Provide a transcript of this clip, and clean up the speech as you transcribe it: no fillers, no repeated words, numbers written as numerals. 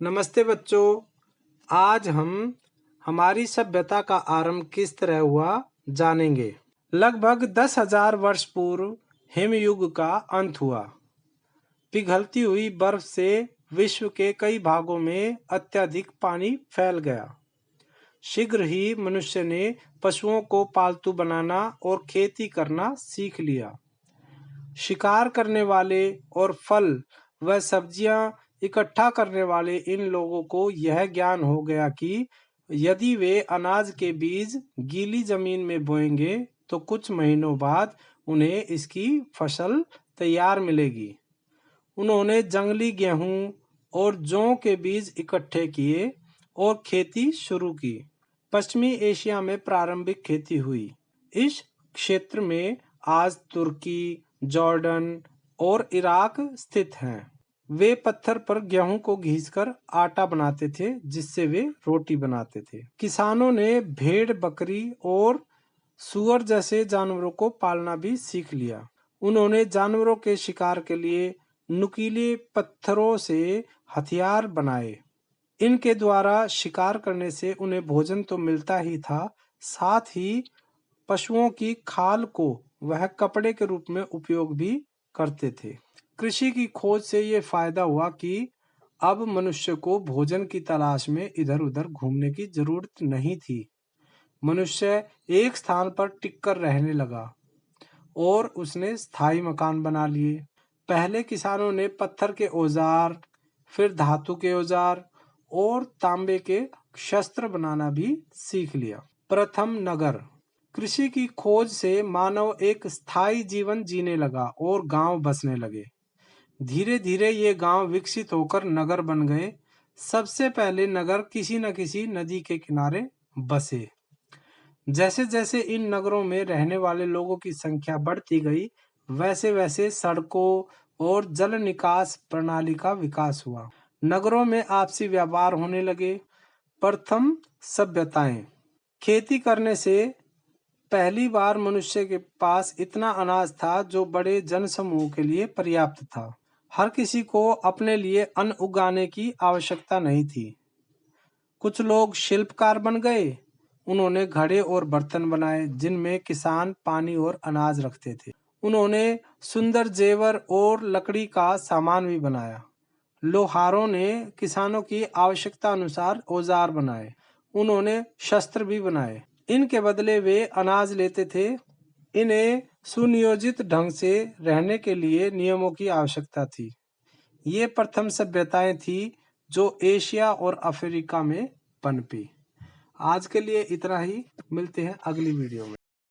नमस्ते बच्चों। आज हम हमारी सभ्यता का आरंभ किस तरह हुआ जानेंगे। लगभग 10,000 वर्ष पूर्व हिमयुग का अंत हुआ। पिघलती हुई बर्फ से विश्व के कई भागों में अत्यधिक पानी फैल गया। शीघ्र ही मनुष्य ने पशुओं को पालतू बनाना और खेती करना सीख लिया। शिकार करने वाले और फल व सब्जियां इकट्ठा करने वाले इन लोगों को यह ज्ञान हो गया कि यदि वे अनाज के बीज गीली जमीन में बोएंगे तो कुछ महीनों बाद उन्हें इसकी फसल तैयार मिलेगी। उन्होंने जंगली गेहूं और जौ के बीज इकट्ठे किए और खेती शुरू की। पश्चिमी एशिया में प्रारंभिक खेती हुई। इस क्षेत्र में आज तुर्की, जॉर्डन और इराक स्थित हैं। वे पत्थर पर गेहूं को घिसकर आटा बनाते थे, जिससे वे रोटी बनाते थे। किसानों ने भेड़, बकरी और सूअर जैसे जानवरों को पालना भी सीख लिया। उन्होंने जानवरों के शिकार के लिए नुकीले पत्थरों से हथियार बनाए। इनके द्वारा शिकार करने से उन्हें भोजन तो मिलता ही था, साथ ही पशुओं की खाल को वह कपड़े के रूप में उपयोग भी करते थे। कृषि की खोज से ये फायदा हुआ कि अब मनुष्य को भोजन की तलाश में इधर उधर घूमने की जरूरत नहीं थी। मनुष्य एक स्थान पर टिककर रहने लगा और उसने स्थायी मकान बना लिए। पहले किसानों ने पत्थर के औजार, फिर धातु के औजार और तांबे के शस्त्र बनाना भी सीख लिया। प्रथम नगर। कृषि की खोज से मानव एक स्थायी जीवन जीने लगा और गांव बसने लगे। धीरे धीरे ये गांव विकसित होकर नगर बन गए। सबसे पहले नगर किसी न किसी नदी के किनारे बसे। जैसे जैसे इन नगरों में रहने वाले लोगों की संख्या बढ़ती गई, वैसे वैसे सड़कों और जल निकास प्रणाली का विकास हुआ। नगरों में आपसी व्यापार होने लगे। प्रथम सभ्यताएं। खेती करने से पहली बार मनुष्य के पास इतना अनाज था जो बड़े जनसमूह के लिए पर्याप्त था। हर किसी को अपने लिए अन्न उगाने की आवश्यकता नहीं थी। कुछ लोग शिल्पकार बन गए। उन्होंने घड़े और बर्तन बनाए जिनमें किसान पानी और अनाज रखते थे। उन्होंने सुंदर जेवर और लकड़ी का सामान भी बनाया। लोहारों ने किसानों की आवश्यकता अनुसार औजार बनाए। उन्होंने शस्त्र भी बनाए। इनके बदले वे अनाज लेते थे। इन्हें सुनियोजित ढंग से रहने के लिए नियमों की आवश्यकता थी। ये प्रथम सभ्यताएं थी जो एशिया और अफ्रीका में पनपी। आज के लिए इतना ही। मिलते हैं अगली वीडियो में।